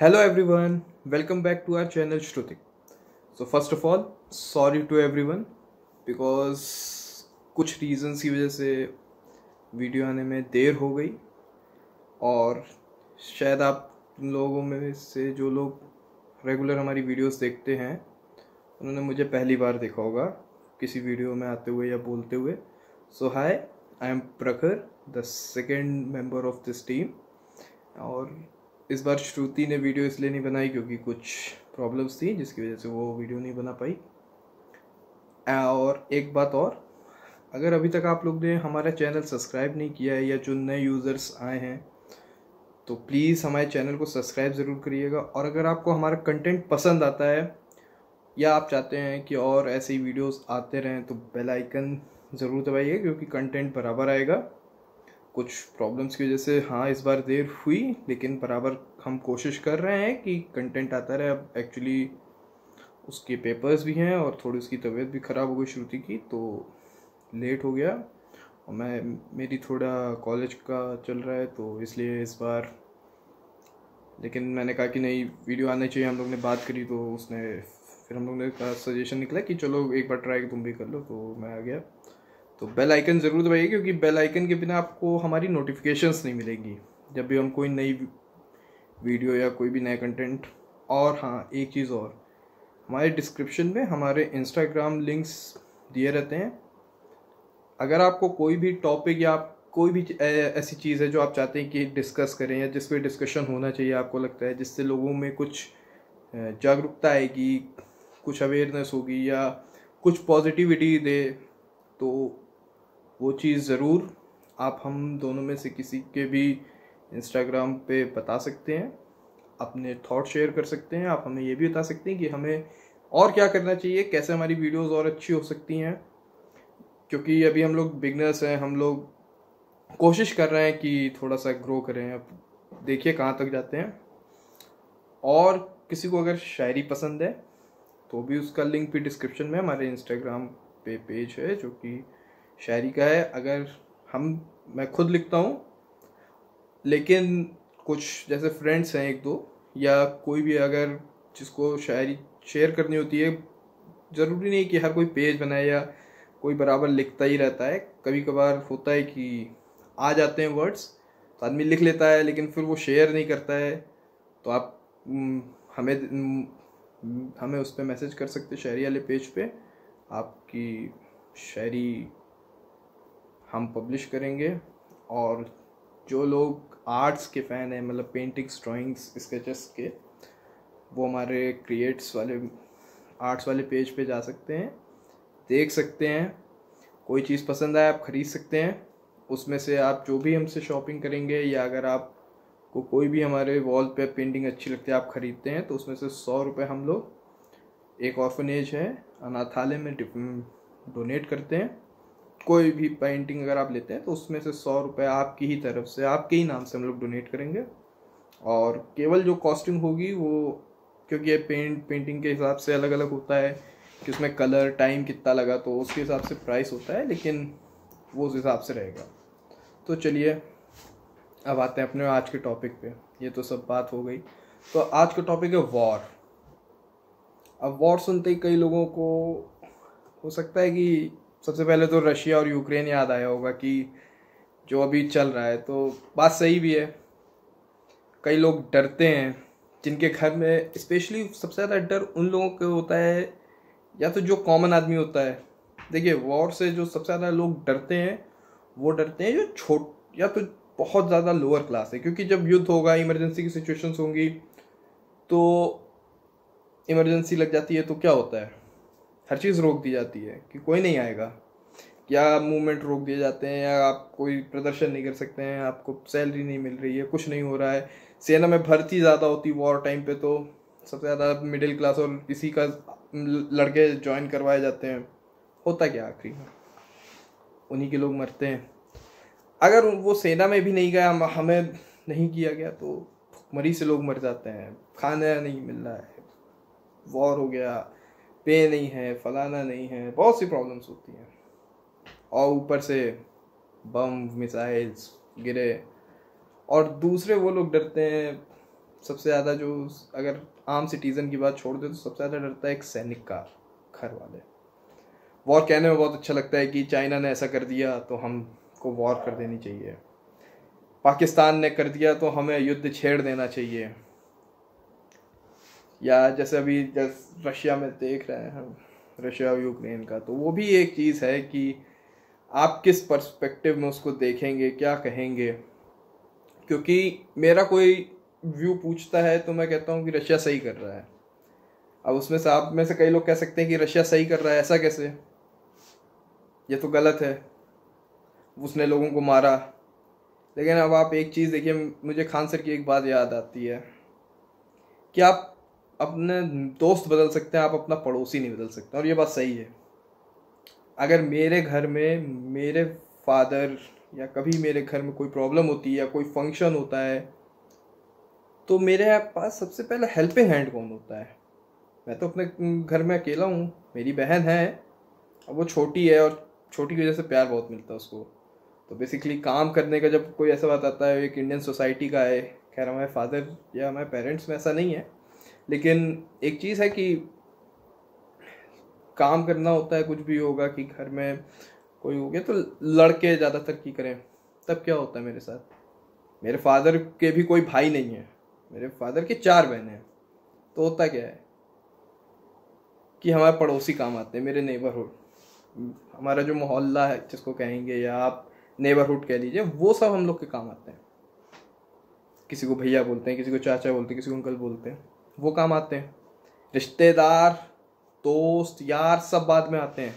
Hello everyone, welcome back to our channel Shrutik. So first of all, sorry to everyone because कुछ reasons की वजह से video आने में देर हो गई और शायद आप लोगों में से जो लोग रेगुलर हमारी वीडियोस देखते हैं उन्होंने मुझे पहली बार देखा होगा किसी वीडियो में आते हुए या बोलते हुए. सो हाय, आई एम प्रखर, the second member of this team. और इस बार श्रुति ने वीडियो इसलिए नहीं बनाई क्योंकि कुछ प्रॉब्लम्स थी जिसकी वजह से वो वीडियो नहीं बना पाई. और एक बात और, अगर अभी तक आप लोग ने हमारा चैनल सब्सक्राइब नहीं किया है या जो नए यूज़र्स आए हैं तो प्लीज़ हमारे चैनल को सब्सक्राइब ज़रूर करिएगा. और अगर आपको हमारा कंटेंट पसंद आता है या आप चाहते हैं कि और ऐसे ही वीडियोस आते रहें तो बेल आइकन ज़रूर दबाइए क्योंकि कंटेंट बराबर आएगा. कुछ प्रॉब्लम्स की वजह से इस बार देर हुई, लेकिन बराबर हम कोशिश कर रहे हैं कि कंटेंट आता रहे. अब एक्चुअली उसके पेपर्स भी हैं और थोड़ी उसकी तबीयत भी ख़राब हो गई श्रुति की, तो लेट हो गया. और मेरी थोड़ा कॉलेज का चल रहा है तो इसलिए इस बार, लेकिन मैंने कहा कि नहीं, वीडियो आना चाहिए. हम लोग ने बात करी तो फिर हम लोग ने कहा, सजेशन निकला कि चलो एक बार ट्राई तुम भी कर लो, तो मैं आ गया. तो बेल आइकन ज़रूर दबाइए क्योंकि बेल आइकन के बिना आपको हमारी नोटिफिकेशंस नहीं मिलेंगी जब भी हम कोई नई वीडियो या कोई भी नया कंटेंट. और हाँ, एक चीज़ और, हमारे डिस्क्रिप्शन में हमारे इंस्टाग्राम लिंक्स दिए रहते हैं. अगर आपको कोई भी टॉपिक या कोई भी ऐसी चीज़ है जो आप चाहते हैं कि डिस्कस करें या जिस पर डिस्कशन होना चाहिए, आपको लगता है जिससे लोगों में कुछ जागरूकता आएगी, कुछ अवेयरनेस होगी या कुछ पॉजिटिविटी दे, तो वो चीज़ ज़रूर आप हम दोनों में से किसी के भी इंस्टाग्राम पे बता सकते हैं, अपने थॉट शेयर कर सकते हैं. आप हमें ये भी बता सकते हैं कि हमें और क्या करना चाहिए, कैसे हमारी वीडियोस और अच्छी हो सकती हैं. क्योंकि अभी हम लोग बिगनर्स हैं, हम लोग कोशिश कर रहे हैं कि थोड़ा सा ग्रो करें. अब देखिए कहाँ तक जाते हैं. और किसी को अगर शायरी पसंद है तो भी उसका लिंक भी डिस्क्रिप्शन में हमारे इंस्टाग्राम पे पेज है जो कि शायरी का है. अगर मैं खुद लिखता हूँ, लेकिन कुछ जैसे फ्रेंड्स हैं एक दो या कोई भी अगर जिसको शायरी शेयर करनी होती है, ज़रूरी नहीं कि हर कोई पेज बनाए या कोई बराबर लिखता ही रहता है. कभी कभार होता है कि आ जाते हैं वर्ड्स तो आदमी लिख लेता है लेकिन फिर वो शेयर नहीं करता है. तो आप हमें उस पर मैसेज कर सकते हैं, शायरी वाले पेज पे. आपकी शायरी हम पब्लिश करेंगे. और जो लोग आर्ट्स के फ़ैन हैं, मतलब पेंटिंग्स, ड्राइंग्स, स्केचेस के, वो हमारे क्रिएट्स वाले आर्ट्स वाले पेज पे जा सकते हैं, देख सकते हैं. कोई चीज़ पसंद आए आप ख़रीद सकते हैं. उसमें से आप जो भी हमसे शॉपिंग करेंगे या अगर आपको कोई भी हमारे वॉल पे पेंटिंग अच्छी लगती है आप ख़रीदते हैं तो उसमें से 100 रुपये हम लोग एक ऑर्फनेज है, अनाथालय में डोनेट करते हैं. कोई भी पेंटिंग अगर आप लेते हैं तो उसमें से 100 रुपये आपकी ही तरफ से, आपके ही नाम से हम लोग डोनेट करेंगे. और केवल जो कॉस्टिंग होगी वो, क्योंकि ये पेंटिंग के हिसाब से अलग अलग होता है कि उसमें कलर, टाइम कितना लगा, तो उसके हिसाब से प्राइस होता है, लेकिन वो उस हिसाब से रहेगा. तो चलिए अब आते हैं अपने आज के टॉपिक पे. ये तो सब बात हो गई. तो आज का टॉपिक है वॉर. अब वॉर सुनते ही कई लोगों को हो सकता है कि सबसे पहले तो रशिया और यूक्रेन याद आया होगा कि जो अभी चल रहा है. तो बात सही भी है, कई लोग डरते हैं जिनके घर में, स्पेशली सबसे ज़्यादा डर उन लोगों को होता है या तो जो कॉमन आदमी होता है. देखिए, वॉर से जो सबसे ज़्यादा लोग डरते हैं वो डरते हैं जो या तो बहुत ज़्यादा लोअर क्लास है. क्योंकि जब युद्ध होगा, इमरजेंसी की सिचुएशंस होंगी, तो इमरजेंसी लग जाती है तो क्या होता है, हर चीज़ रोक दी जाती है कि कोई नहीं आएगा, या मूवमेंट रोक दिए जाते हैं, या आप कोई प्रदर्शन नहीं कर सकते हैं, आपको सैलरी नहीं मिल रही है, कुछ नहीं हो रहा है. सेना में भर्ती ज़्यादा होती वॉर टाइम पे, तो सबसे ज़्यादा मिडिल क्लास और इसी का लड़के ज्वाइन करवाए जाते हैं. होता क्या आखिरी में, उन्हीं के लोग मरते हैं. अगर वो सेना में भी नहीं गया, हमें नहीं किया गया, तो भुखमरी से लोग मर जाते हैं, खाना नहीं मिल रहा है, वॉर हो गया, पे नहीं है, फलाना नहीं है, बहुत सी प्रॉब्लम्स होती हैं. और ऊपर से बम मिसाइल्स गिरे. और दूसरे वो लोग डरते हैं सबसे ज़्यादा जो, अगर आम सिटीज़न की बात छोड़ दे तो सबसे ज़्यादा डरता है एक सैनिक का घर वाले। वॉर कहने में बहुत अच्छा लगता है कि चाइना ने ऐसा कर दिया तो हमको वॉर कर देनी चाहिए, पाकिस्तान ने कर दिया तो हमें युद्ध छेड़ देना चाहिए, या जैसे अभी रशिया में देख रहे हैं हम, रशिया और यूक्रेन का, तो वो भी एक चीज़ है कि आप किस पर्सपेक्टिव में उसको देखेंगे, क्या कहेंगे। क्योंकि मेरा कोई व्यू पूछता है तो मैं कहता हूँ कि रशिया सही कर रहा है। अब उसमें से आप में से कई लोग कह सकते हैं कि रशिया सही कर रहा है, ऐसा कैसे, ये तो गलत है, उसने लोगों को मारा। लेकिन अब आप एक चीज़ देखिए, मुझे खान सर की एक बात याद आती है कि आप अपने दोस्त बदल सकते हैं, आप अपना पड़ोसी नहीं बदल सकते, और ये बात सही है। अगर मेरे घर में मेरे फादर या कभी मेरे घर में कोई प्रॉब्लम होती है या कोई फंक्शन होता है, तो मेरे पास सबसे पहले हेल्पिंग हैंड कौन होता है? मैं तो अपने घर में अकेला हूँ, मेरी बहन है, अब वो छोटी है और छोटी की वजह से प्यार बहुत मिलता है उसको। तो बेसिकली काम करने का जब कोई ऐसा बात आता है, एक इंडियन सोसाइटी का है, खैर हमारे फादर या हमारे पेरेंट्स में ऐसा नहीं है, लेकिन एक चीज़ है कि काम करना होता है, कुछ भी होगा कि घर में कोई हो गया तो लड़के ज़्यादा तरक्की करें। तब क्या होता है मेरे साथ, मेरे फादर के भी कोई भाई नहीं है, मेरे फादर के 4 बहनें हैं, तो होता क्या है कि हमारे पड़ोसी काम आते हैं, मेरे नेबरहुड, हमारा जो मोहल्ला है जिसको कहेंगे, या आप नेबरहुड कह लीजिए, वो सब हम लोग के काम आते हैं। किसी को भैया बोलते हैं, किसी को चाचा बोलते हैं, किसी को अंकल बोलते हैं, वो काम आते हैं। रिश्तेदार, दोस्त, यार सब बाद में आते हैं।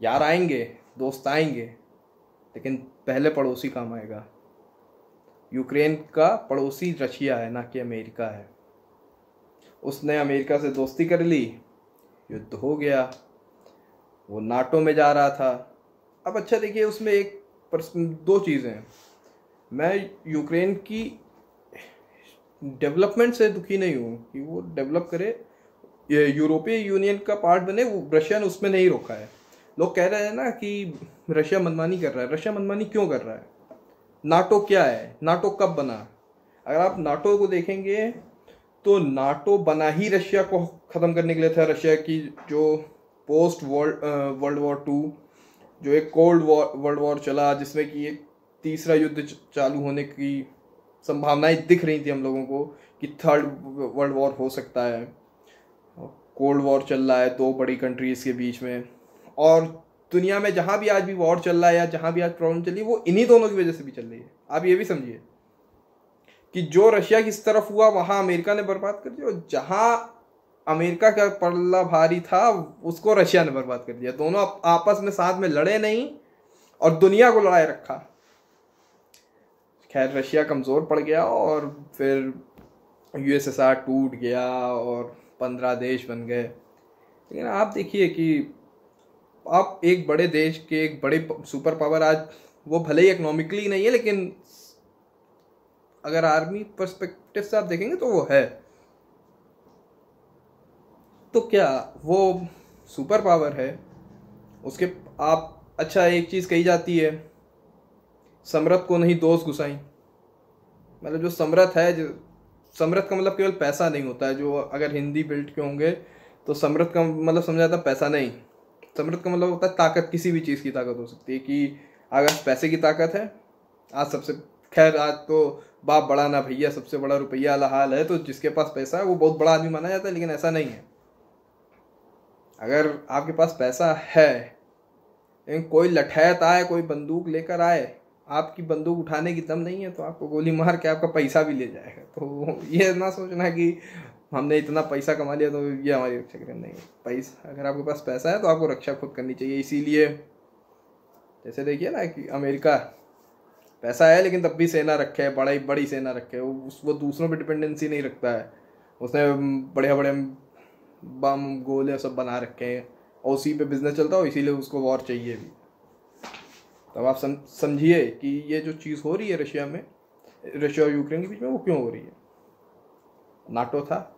यार आएंगे, दोस्त आएंगे, लेकिन पहले पड़ोसी काम आएगा। यूक्रेन का पड़ोसी रशिया है, ना कि अमेरिका है। उसने अमेरिका से दोस्ती कर ली, युद्ध हो गया, वो नाटो में जा रहा था। अब अच्छा देखिए, उसमें दो चीज़ें हैं। मैं यूक्रेन की डेवलपमेंट से दुखी नहीं हूँ कि वो डेवलप करे, यूरोपीय यूनियन का पार्ट बने, वो रशिया ने उसमें नहीं रोका है। लोग कह रहे हैं ना कि रशिया मनमानी कर रहा है। रशिया मनमानी क्यों कर रहा है? नाटो क्या है? नाटो कब बना? अगर आप नाटो को देखेंगे तो नाटो बना ही रशिया को ख़त्म करने के लिए था। रशिया की जो पोस्ट वर्ल्ड वॉर 2, जो एक कोल्ड वर्ल्ड वॉर चला, जिसमें कि एक तीसरा युद्ध चालू होने की संभावनाएं दिख रही थी हम लोगों को कि थर्ड वर्ल्ड वॉर हो सकता है। कोल्ड वॉर चल रहा है 2 बड़ी कंट्रीज़ के बीच में, और दुनिया में जहाँ भी आज भी वॉर चल रहा है या जहाँ भी आज प्रॉब्लम चल रही है, वो इन्हीं दोनों की वजह से भी चल रही है। आप ये भी समझिए कि जो रशिया की तरफ हुआ वहाँ अमेरिका ने बर्बाद कर दिया, और जहाँ अमेरिका का पल्ला भारी था उसको रशिया ने बर्बाद कर दिया। दोनों आपस में साथ में लड़े नहीं और दुनिया को लड़ाए रखा। खैर रशिया कमज़ोर पड़ गया और फिर यूएसएसआर टूट गया और 15 देश बन गए। लेकिन आप देखिए कि आप एक बड़े देश के, एक बड़े सुपर पावर, आज वो भले ही इकोनॉमिकली नहीं है, लेकिन अगर आर्मी पर्सपेक्टिव से आप देखेंगे तो वो है। तो क्या वो सुपर पावर है, उसके आप, अच्छा एक चीज़ कही जाती है, समृद्ध को नहीं दोस्त घुसाई। मतलब जो समृद्ध है, जो समृद्ध का मतलब केवल पैसा नहीं होता है। जो अगर हिंदी बेल्ट के होंगे तो समृद्ध का मतलब समझा जाता है पैसा नहीं, समृद्ध का मतलब होता है ताकत। किसी भी चीज़ की ताकत हो सकती है, कि अगर पैसे की ताकत है, आज सबसे, खैर आज तो बाप बड़ा ना भैया, सबसे बड़ा रुपया वाला हाल है, तो जिसके पास पैसा है वो बहुत बड़ा आदमी माना जाता है। लेकिन ऐसा नहीं है। अगर आपके पास पैसा है, लेकिन कोई लठैत आए, कोई बंदूक लेकर आए, आपकी बंदूक उठाने की दम नहीं है, तो आपको गोली मार के आपका पैसा भी ले जाएगा। तो ये ना सोचना कि हमने इतना पैसा कमा लिया तो ये हमारी रक्षा करें, नहीं। पैसा, अगर आपके पास पैसा है तो आपको रक्षा खुद करनी चाहिए। इसीलिए जैसे देखिए ना कि अमेरिका, पैसा है लेकिन तब भी सेना रखे है, बड़ी सेना रखे है, वो दूसरों पे डिपेंडेंसी नहीं रखता है। उसने बड़े बड़े बम गोले सब बना रखे हैं और उसी पे बिजनेस चलता है, इसीलिए उसको वॉर चाहिए भी। तब आप समझिए कि ये जो चीज़ हो रही है रशिया में, रशिया और यूक्रेन के बीच में, वो क्यों हो रही है। नाटो था,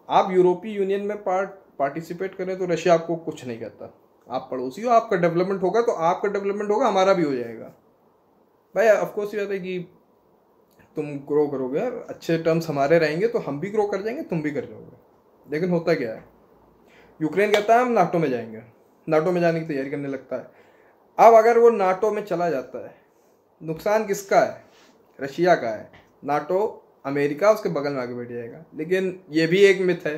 आप यूरोपीय यूनियन में पार्टिसिपेट करें तो रशिया आपको कुछ नहीं कहता। आप पड़ोसी हो, आपका डेवलपमेंट होगा तो आपका डेवलपमेंट होगा, हमारा भी हो जाएगा। भाई ऑफकोर्स ये बात है कि तुम ग्रो करोगे, अच्छे टर्म्स हमारे रहेंगे तो हम भी ग्रो कर जाएंगे, तुम भी कर जाओगे। लेकिन होता क्या है, यूक्रेन कहता है हम नाटो में जाएंगे, नाटो में जाने की तैयारी करने लगता है। अब अगर वो नाटो में चला जाता है, नुकसान किसका है? रशिया का है। नाटो अमेरिका उसके बगल में आके बैठ जाएगा। लेकिन ये भी एक मिथ है,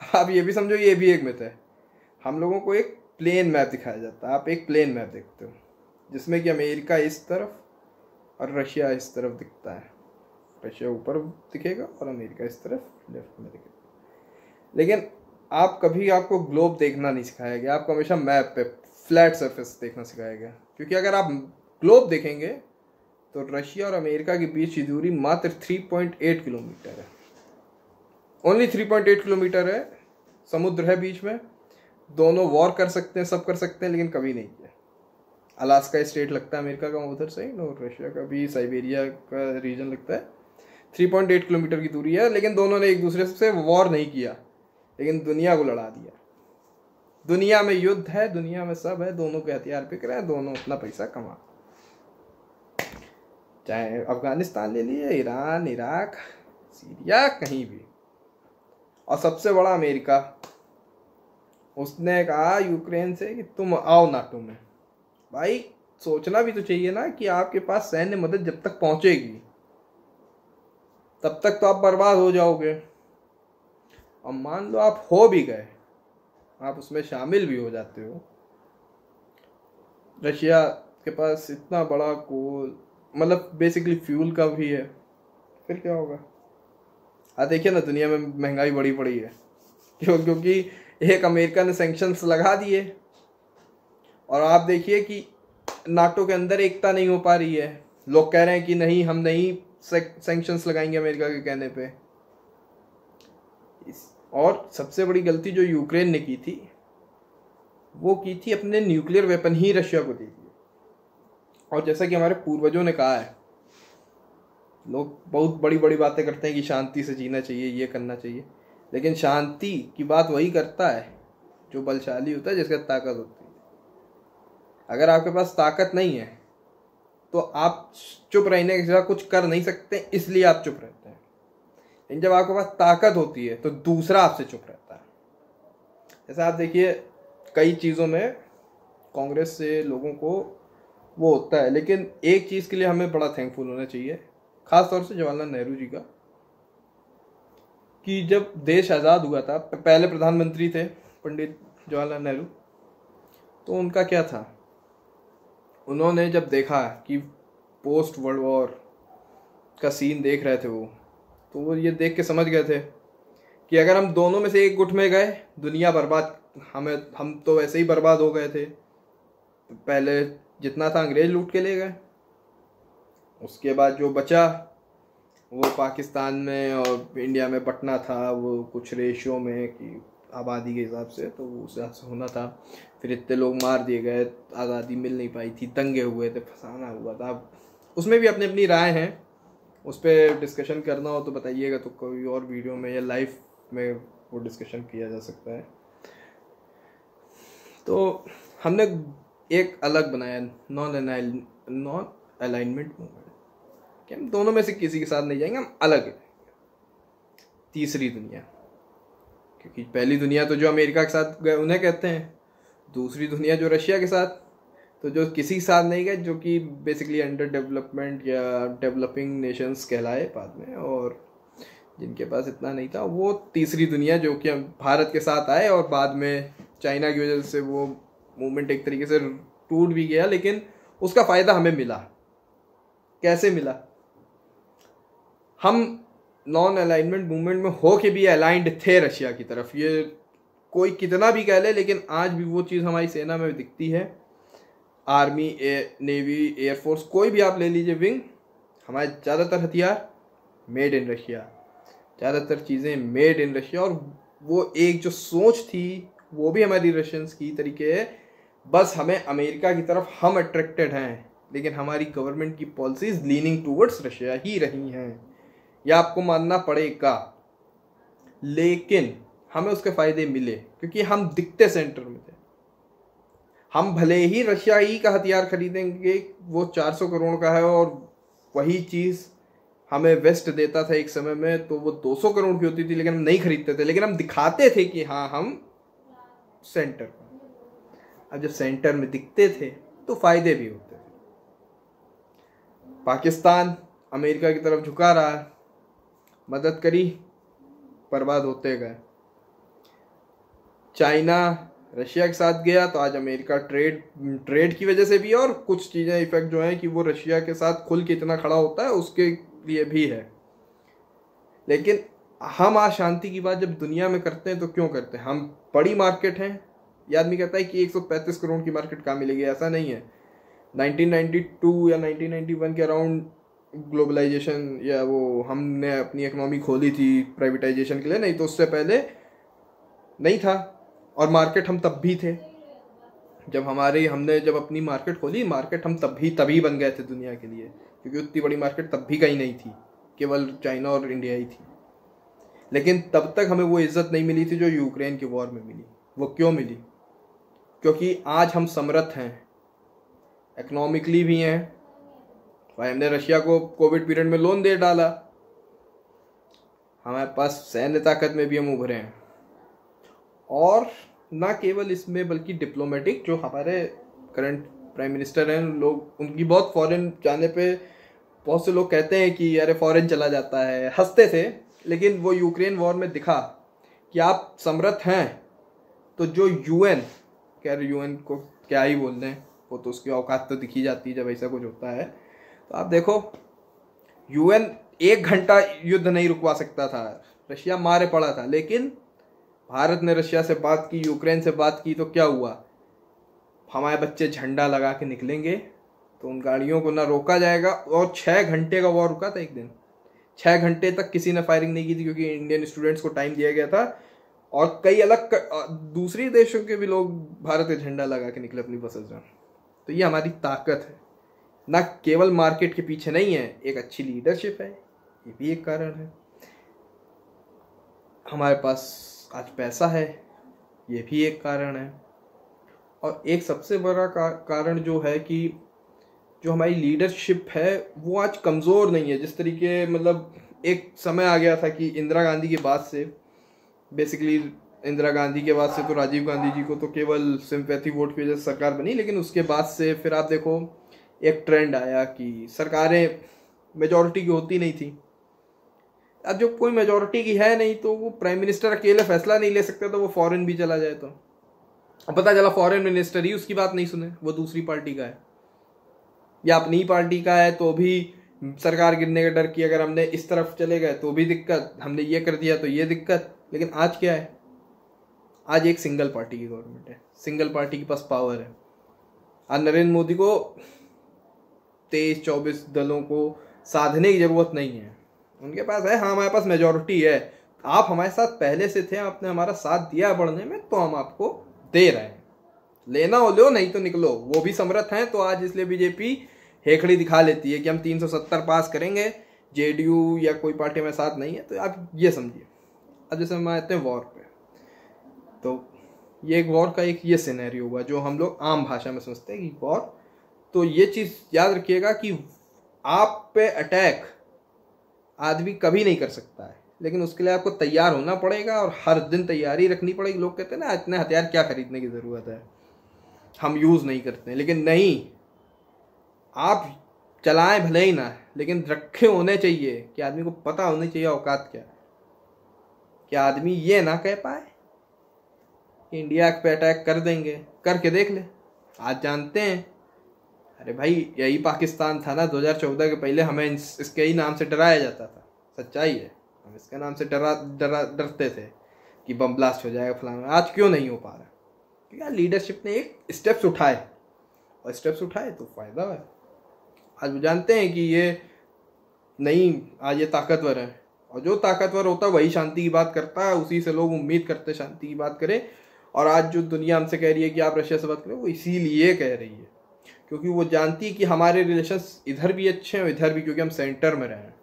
आप ये भी समझो ये भी एक मिथ है। हम लोगों को एक प्लेन मैप दिखाया जाता है, आप एक प्लेन मैप देखते हो जिसमें कि अमेरिका इस तरफ और रशिया इस तरफ दिखता है। रशिया ऊपर दिखेगा और अमेरिका इस तरफ लेफ्ट में दिखेगा। लेकिन आपको ग्लोब देखना नहीं सिखाया गया, आपको हमेशा मैप पे फ्लैट सरफेस देखना सिखाया गया। क्योंकि अगर आप ग्लोब देखेंगे तो रशिया और अमेरिका के बीच की दूरी मात्र 3.8 किलोमीटर है, ओनली 3.8 किलोमीटर है। समुद्र है बीच में, दोनों वॉर कर सकते हैं, सब कर सकते हैं, लेकिन कभी नहीं किया। अलास्का स्टेट लगता है अमेरिका का उधर साइड, और रशिया का भी साइबेरिया का रीजन लगता है। 3.8 किलोमीटर की दूरी है, लेकिन दोनों ने एक दूसरे से वॉर नहीं किया, लेकिन दुनिया को लड़ा दिया। दुनिया में युद्ध है, दुनिया में सब है, दोनों के हथियार बिक रहे हैं, दोनों अपना पैसा कमा, चाहे अफगानिस्तान ले लिए, ईरान, इराक, सीरिया, कहीं भी। और सबसे बड़ा अमेरिका, उसने कहा यूक्रेन से कि तुम आओ नाटो में। भाई सोचना भी तो चाहिए ना कि आपके पास सैन्य मदद जब तक पहुंचेगी तब तक तो आप बर्बाद हो जाओगे। और मान लो आप हो भी गए, आप उसमें शामिल भी हो जाते हो, रशिया के पास इतना बड़ा कोल, मतलब बेसिकली फ्यूल का भी है, फिर क्या होगा? देखिए ना, दुनिया में महंगाई बढ़ी पड़ी है क्योंकि एक अमेरिका ने सैंक्शंस लगा दिए। और आप देखिए कि नाटो के अंदर एकता नहीं हो पा रही है। लोग कह रहे हैं कि नहीं, हम नहीं सैंक्शंस लगाएंगे अमेरिका के कहने पे। और सबसे बड़ी गलती जो यूक्रेन ने की थी, वो की थी अपने न्यूक्लियर वेपन ही रशिया को दे दिए। और जैसा कि हमारे पूर्वजों ने कहा है, लोग बहुत बड़ी बड़ी बातें करते हैं कि शांति से जीना चाहिए, ये करना चाहिए, लेकिन शांति की बात वही करता है जो बलशाली होता है, जिसका ताकत होती है। अगर आपके पास ताकत नहीं है तो आप चुप रहने के सिवा कुछ कर नहीं सकते, इसलिए आप चुप रहते हैं। लेकिन जब आपके पास ताकत होती है तो दूसरा आपसे चुप रहता है। जैसा आप देखिए, कई चीज़ों में कांग्रेस से लोगों को वो होता है, लेकिन एक चीज़ के लिए हमें बड़ा थैंकफुल होना चाहिए, खास तौर से जवाहरलाल नेहरू जी का, कि जब देश आज़ाद हुआ था, पहले प्रधानमंत्री थे पंडित जवाहरलाल नेहरू, तो उनका क्या था, उन्होंने जब देखा कि पोस्ट वर्ल्ड वॉर का सीन देख रहे थे वो, तो वो ये देख के समझ गए थे कि अगर हम दोनों में से एक गुट में गए, दुनिया बर्बाद, हम तो वैसे ही बर्बाद हो गए थे। पहले जितना था अंग्रेज लूट के ले गए, उसके बाद जो बचा वो पाकिस्तान में और इंडिया में बंटना था, वो कुछ रेशियो में कि आबादी के हिसाब से, तो वो उस हिसाब से होना था। फिर इतने लोग मार दिए गए, आज़ादी मिल नहीं पाई थी, दंगे हुए थे, फसाना हुआ था। उसमें भी अपनी अपनी राय हैं, उस पर डिस्कशन करना हो तो बताइएगा, तो कोई और वीडियो में या लाइव में वो डिस्कशन किया जा सकता है। तो हमने एक अलग बनाया, नॉन अलाइनमेंट मूवमेंट, कि हम दोनों में से किसी के साथ नहीं जाएंगे, हम अलग है। तीसरी दुनिया, क्योंकि पहली दुनिया तो जो अमेरिका के साथ गए उन्हें कहते हैं, दूसरी दुनिया जो रशिया के साथ, तो जो किसी के साथ नहीं गए, जो कि बेसिकली अंडर डेवलपमेंट या डेवलपिंग नेशंस कहलाए बाद में, और जिनके पास इतना नहीं था, वो तीसरी दुनिया जो कि भारत के साथ आए। और बाद में चाइना की वजह से वो मूवमेंट एक तरीके से टूट भी गया, लेकिन उसका फ़ायदा हमें मिला। कैसे मिला? हम नॉन अलाइनमेंट मूवमेंट में हो के भी अलाइंड थे रशिया की तरफ, ये कोई कितना भी कह ले, लेकिन आज भी वो चीज़ हमारी सेना में दिखती है। आर्मी, नेवी, एयरफोर्स, कोई भी आप ले लीजिए विंग, हमारे ज़्यादातर हथियार मेड इन रशिया, ज़्यादातर चीज़ें मेड इन रशिया। और वो एक जो सोच थी वो भी हमारी रशियंस की तरीके है, बस हमें अमेरिका की तरफ हम अट्रैक्टेड हैं, लेकिन हमारी गवर्नमेंट की पॉलिसीज लीनिंग टूवर्ड्स रशिया ही रही हैं, यह आपको मानना पड़ेगा। लेकिन हमें उसके फ़ायदे मिले क्योंकि हम दिखते सेंटर में थे। हम भले ही रशिया ही का हथियार खरीदेंगे, वो 400 करोड़ का है, और वही चीज़ हमें वेस्ट देता था एक समय में, तो वो 200 करोड़ की होती थी, लेकिन हम नहीं खरीदते थे, लेकिन हम दिखाते थे कि हाँ हम सेंटर पर। अब जब सेंटर में दिखते थे तो फायदे भी होते थे। पाकिस्तान अमेरिका की तरफ झुका रहा, मदद करी, बर्बाद होते गए। चाइना रशिया के साथ गया तो आज अमेरिका ट्रेड की वजह से भी, और कुछ चीज़ें इफेक्ट जो है कि वो रशिया के साथ खुल के इतना खड़ा होता है उसके लिए भी है। लेकिन हम आज शांति की बात जब दुनिया में करते हैं तो क्यों करते हैं? हम बड़ी मार्केट हैं। ये आदमी कहता है कि 135 करोड़ की मार्केट कहाँ मिलेगी, ऐसा नहीं है। 1992 या 1991 के अराउंड ग्लोबलाइजेशन या वो हमने अपनी इकोनॉमी खोली थी प्राइवेटाइजेशन के लिए, नहीं तो उससे पहले नहीं था। और मार्केट हम तब भी थे जब हमने जब अपनी मार्केट खोली, मार्केट हम तभी बन गए थे दुनिया के लिए, क्योंकि उतनी बड़ी मार्केट तब भी कहीं नहीं थी, केवल चाइना और इंडिया ही थी। लेकिन तब तक हमें वो इज्जत नहीं मिली थी जो यूक्रेन के वॉर में मिली। वो क्यों मिली? क्योंकि आज हम समर्थ हैं, इकोनॉमिकली भी हैं। भाई हमने रशिया को कोविड पीरियड में लोन दे डाला, हमारे पास सैन्य ताकत में भी हम उभरे हैं। और ना केवल इसमें बल्कि डिप्लोमेटिक, जो हमारे करंट प्राइम मिनिस्टर हैं, लोग उनकी बहुत फॉरेन जाने पे बहुत से लोग कहते हैं कि अरे फॉरेन चला जाता है, हंसते थे। लेकिन वो यूक्रेन वॉर में दिखा कि आप समर्थ हैं। तो जो यूएन यूएन को क्या ही बोल दें, वो तो उसकी औकात तो दिखी जाती है जब ऐसा कुछ होता है। तो आप देखो, यूएन 1 घंटा युद्ध नहीं रुकवा सकता था, रशिया मारे पड़ा था। लेकिन भारत ने रशिया से बात की, यूक्रेन से बात की, तो क्या हुआ? हमारे बच्चे झंडा लगा के निकलेंगे तो उन गाड़ियों को ना रोका जाएगा। और 6 घंटे का वॉर रुका था एक दिन। 6 घंटे तक किसी ने फायरिंग नहीं की थी, क्योंकि इंडियन स्टूडेंट्स को टाइम दिया गया था। और कई अलग दूसरी देशों के भी लोग भारत का झंडा लगा के निकले अपनी बसेस में। तो ये हमारी ताकत है, ना केवल मार्केट के पीछे नहीं है, एक अच्छी लीडरशिप है, ये भी एक कारण है। हमारे पास आज पैसा है, ये भी एक कारण है। और एक सबसे बड़ा कारण जो है कि जो हमारी लीडरशिप है वो आज कमज़ोर नहीं है। जिस तरीके मतलब एक समय आ गया था कि इंदिरा गांधी के बाद से, बेसिकली इंदिरा गांधी के बाद से तो राजीव गांधी जी को तो केवल सिंपैथी वोट की वजह से सरकार बनी, लेकिन उसके बाद से फिर आप देखो एक ट्रेंड आया कि सरकारें मेजॉरिटी की होती नहीं थी। अब जब कोई मेजॉरिटी की है नहीं तो वो प्राइम मिनिस्टर अकेले फैसला नहीं ले सकता, तो वो फॉरेन भी चला जाए तो अब पता चला फॉरेन मिनिस्टर ही उसकी बात नहीं सुने, वो दूसरी पार्टी का है या अपनी ही पार्टी का है, तो भी सरकार गिरने का डर कि अगर हमने इस तरफ चले गए तो भी दिक्कत, हमने ये कर दिया तो ये दिक्कत। लेकिन आज क्या है? आज एक सिंगल पार्टी की गवर्नमेंट है, सिंगल पार्टी के पास पावर है। आज नरेंद्र मोदी को 23-24 दलों को साधने की जरूरत नहीं है, उनके पास है। हाँ, हमारे पास मेजॉरिटी है, आप हमारे साथ पहले से थे, आपने हमारा साथ दिया बढ़ने में, तो हम आपको दे रहे हैं, लेना हो लो, नहीं तो निकलो। वो भी समर्थ हैं। तो आज इसलिए बीजेपी हेखड़ी दिखा लेती है कि हम 370 पास करेंगे, जेडीयू या कोई पार्टी में साथ नहीं है। तो आप ये समझिए, अब जैसे हम आते हैं वॉर पे, तो ये एक वॉर का एक ये सिनेरियो हुआ जो हम लोग आम भाषा में समझते हैं कि वॉर। तो ये चीज़ याद रखिएगा कि आप पे अटैक आदमी कभी नहीं कर सकता है, लेकिन उसके लिए आपको तैयार होना पड़ेगा और हर दिन तैयारी रखनी पड़ेगी। लोग कहते हैं ना इतने हथियार क्या खरीदने की ज़रूरत है, हम यूज़ नहीं करते हैं। लेकिन नहीं, आप चलाएं भले ही ना, लेकिन रखे होने चाहिए कि आदमी को पता होनी चाहिए औकात क्या। क्या आदमी ये ना कह पाए कि इंडिया पे अटैक कर देंगे, करके देख ले। आज जानते हैं, अरे भाई यही पाकिस्तान था ना 2014 के पहले, हमें इसके ही नाम से डराया जाता था। सच्चाई है, हम इसके नाम से डरते थे कि बम ब्लास्ट हो जाएगा फलाना। आज क्यों नहीं हो पा रहा? क्योंकि लीडरशिप ने एक स्टेप्स उठाए, और स्टेप्स उठाए तो फायदा है। आज वो जानते हैं कि ये नहीं, आज ये ताकतवर है, और जो ताकतवर होता है वही शांति की बात करता है, उसी से लोग उम्मीद करते शांति की बात करें। और आज जो दुनिया हमसे कह रही है कि आप रशिया से बात करें, वो इसीलिए कह रही है क्योंकि वो जानती है कि हमारे रिलेशंस इधर भी अच्छे हैं और इधर भी, क्योंकि हम सेंटर में रहे हैं,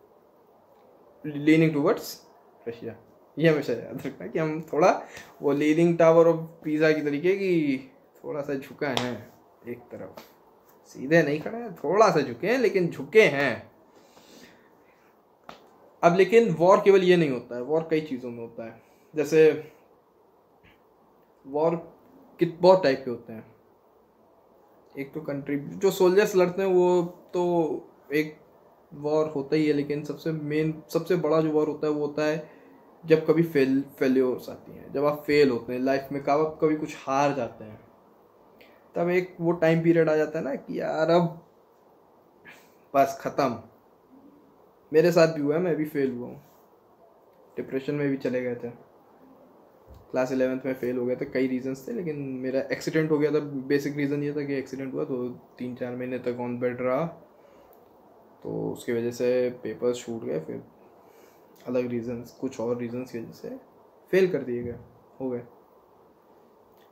लीनिंग टूवर्ड्स रशिया। ये हमेशा याद रखना कि हम थोड़ा वो लीनिंग टावर ऑफ पिज़ा की तरीके की थोड़ा सा झुका हैं एक तरफ, सीधे नहीं खड़े हैं, थोड़ा सा झुके हैं, लेकिन झुके हैं। अब लेकिन वॉर केवल ये नहीं होता है, वॉर कई चीज़ों में होता है। जैसे वॉर बहुत टाइप के होते हैं। एक तो कंट्री जो सोल्जर्स लड़ते हैं वो तो एक वॉर होता ही है, लेकिन सबसे बड़ा जो वॉर होता है वो होता है जब कभी फेल्योर्स आती हैं, जब आप फेल होते हैं लाइफ में, कब आप कभी कुछ हार जाते हैं, तब एक वो टाइम पीरियड आ जाता है ना कि यार अब बस ख़त्म। मेरे साथ भी हुआ है, मैं भी फेल हुआ हूँ, डिप्रेशन में भी चले गए थे, क्लास 11th में फेल हो गए थे। कई रीजंस थे, लेकिन मेरा एक्सीडेंट हो गया था। बेसिक रीज़न ये था कि एक्सीडेंट हुआ तो 3-4 महीने तक ऑन बेड रहा, तो उसकी वजह से पेपर्स छूट गए। फिर अलग रीजंस, कुछ और रीजंस की वजह से फेल कर दिए गए, हो गए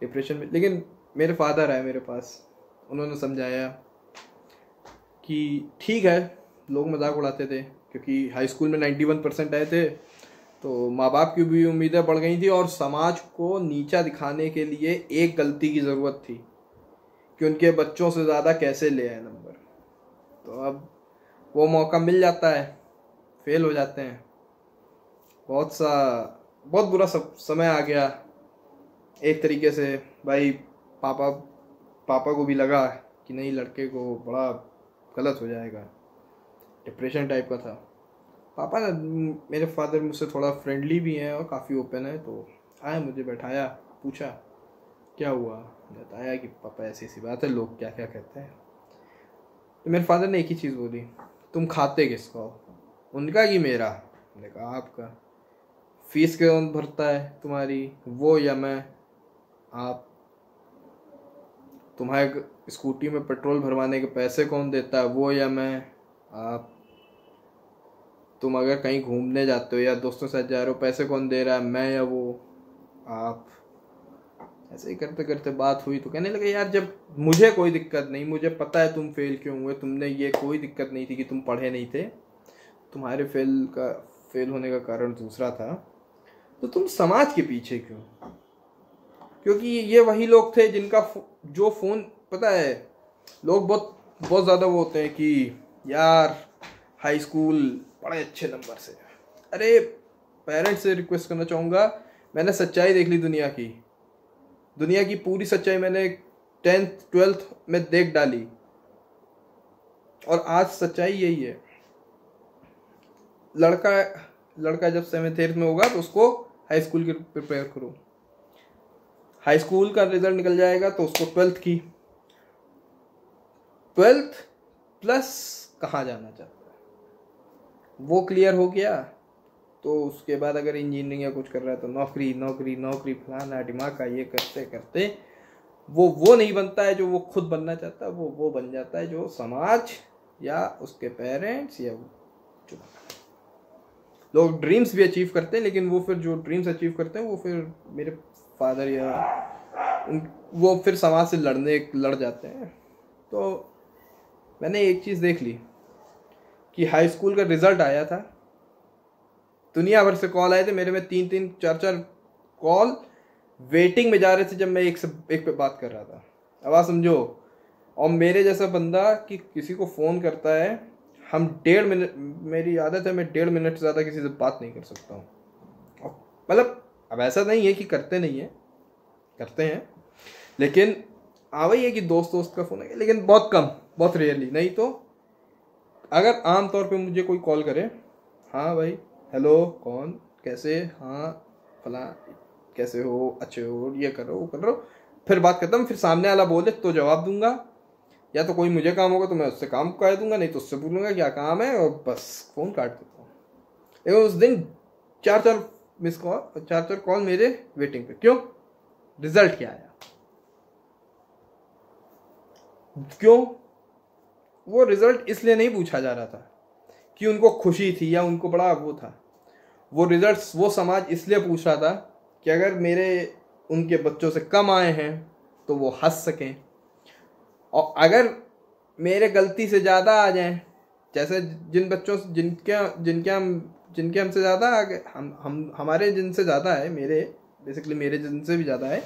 डिप्रेशन में। लेकिन मेरे फादर आए मेरे पास, उन्होंने समझाया कि ठीक है, लोग मजाक उड़ाते थे क्योंकि हाई स्कूल में 91% आए थे, तो माँ बाप की भी उम्मीदें बढ़ गई थी और समाज को नीचा दिखाने के लिए एक गलती की ज़रूरत थी कि उनके बच्चों से ज़्यादा कैसे ले आए नंबर। तो अब वो मौका मिल जाता है, फेल हो जाते हैं। बहुत बुरा समय आ गया एक तरीके से। भाई पापा को भी लगा कि नहीं, लड़के को बड़ा गलत हो जाएगा, डिप्रेशन टाइप का था। पापा ना, मेरे फादर मुझसे थोड़ा फ्रेंडली भी हैं और काफ़ी ओपन है, तो आया, मुझे बैठाया, पूछा क्या हुआ, बताया कि पापा ऐसी ऐसी बात है, लोग क्या क्या कहते हैं। तो मेरे फादर ने एक ही चीज़ बोली, तुम खाते किसका हो? उनका कि मेरा? मैंने कहा आपका। फीस कौन भरता है तुम्हारी, वो या मैं? आप। तुम्हारे स्कूटी में पेट्रोल भरवाने के पैसे कौन देता है, वो या मैं? आप। तुम अगर कहीं घूमने जाते हो या दोस्तों के साथ जा रहे हो, पैसे कौन दे रहा है, मैं या वो? आप। ऐसे ही करते करते बात हुई तो कहने लगे, यार जब मुझे कोई दिक्कत नहीं, मुझे पता है तुम फेल क्यों हुए, तुमने ये कोई दिक्कत नहीं थी कि तुम पढ़े नहीं थे, तुम्हारे फेल होने का कारण दूसरा था, तो तुम समाज के पीछे क्यों? क्योंकि ये वही लोग थे जिनका जो फ़ोन, पता है लोग बहुत बहुत ज़्यादा वो होते हैं कि यार हाई स्कूल बड़े अच्छे नंबर से। अरे पेरेंट्स से रिक्वेस्ट करना चाहूँगा, मैंने सच्चाई देख ली दुनिया की पूरी सच्चाई मैंने 10th 12th में देख डाली, और आज सच्चाई यही है। लड़का जब 7th 8th में होगा तो उसको हाई स्कूल की प्रिपेयर करो, हाई स्कूल का रिजल्ट निकल जाएगा तो उसको 12th प्लस कहाँ जाना चाहता है वो क्लियर हो गया, तो उसके बाद अगर इंजीनियरिंग या कुछ कर रहा है तो नौकरी फलाना दिमाग का, ये करते करते वो नहीं बनता है जो वो खुद बनना चाहता है, वो बन जाता है जो समाज या उसके पेरेंट्स या जो लोग ड्रीम्स भी अचीव करते हैं। लेकिन वो फिर जो ड्रीम्स अचीव करते हैं वो फिर मेरे फादर या वो फिर समाज से लड़ जाते हैं। तो मैंने एक चीज़ देख ली कि हाई स्कूल का रिजल्ट आया था, दुनिया भर से कॉल आए थे मेरे में, 3-4 कॉल वेटिंग में जा रहे थे जब मैं एक पे बात कर रहा था। अब आप समझो, और मेरे जैसा बंदा कि किसी को फ़ोन करता है, हम 1.5 मिनट, मेरी आदत है मैं 1.5 मिनट से ज़्यादा किसी से बात नहीं कर सकता हूँ। मतलब अब ऐसा नहीं है कि करते नहीं है, करते हैं, लेकिन वही है कि दोस्त का फ़ोन है, लेकिन बहुत कम, बहुत रेयरली। नहीं तो अगर आम तौर पे मुझे कोई कॉल करे, हाँ भाई हेलो कौन, कैसे, हाँ फला, कैसे हो, अच्छे हो, ये करो वो करो, फिर बात करता हूँ। फिर सामने वाला बोले तो जवाब दूंगा, या तो कोई मुझे काम होगा तो मैं उससे काम कह दूंगा, नहीं तो उससे बोलूँगा क्या काम है, और बस फ़ोन काट देता हूँ। लेकिन उस दिन 4 कॉल मेरे वेटिंग पे। क्यों? रिजल्ट क्या आया? क्यों? वो रिजल्ट इसलिए नहीं पूछा जा रहा था कि उनको खुशी थी या उनको बड़ा वो था, वो रिजल्ट्स वो समाज इसलिए पूछ रहा था कि अगर मेरे उनके बच्चों से कम आए हैं तो वो हंस सकें, और अगर मेरे गलती से ज़्यादा आ जाएं, जैसे जिन बच्चों जिनके हमसे ज़्यादा हमारे जिनसे ज़्यादा है, मेरे जिनसे भी ज़्यादा है,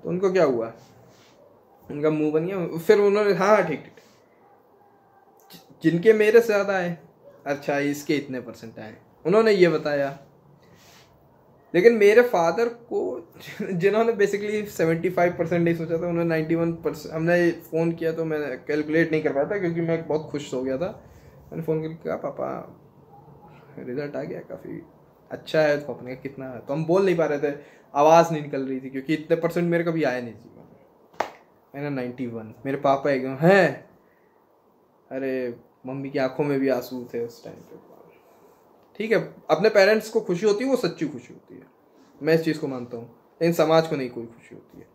तो उनको क्या हुआ, उनका मुंह बन गया। फिर उन्होंने हाँ ठीक जिनके मेरे से ज़्यादा है, अच्छा इसके इतने % आए, उन्होंने ये बताया। लेकिन मेरे फादर को जिन्होंने बेसिकली 75% नहीं सोचा था, उन्होंने 91%। हमने फ़ोन किया तो मैं कैलकुलेट नहीं कर पाया था क्योंकि मैं बहुत खुश हो गया था। मैंने फ़ोन करके कहा पापा रिजल्ट आ गया, काफ़ी अच्छा है। तो अपने कितना है, तो हम बोल नहीं पा रहे थे, आवाज़ नहीं निकल रही थी क्योंकि इतने परसेंट मेरे कभी आए नहीं जीवन में। मैंने 91। मेरे पापा एकदम हैं, अरे मम्मी की आंखों में भी आंसू थे उस टाइम पे। ठीक है, अपने पेरेंट्स को खुशी होती है, वो सच्ची खुशी होती है, मैं इस चीज़ को मानता हूँ। लेकिन समाज को नहीं कोई खुशी होती है।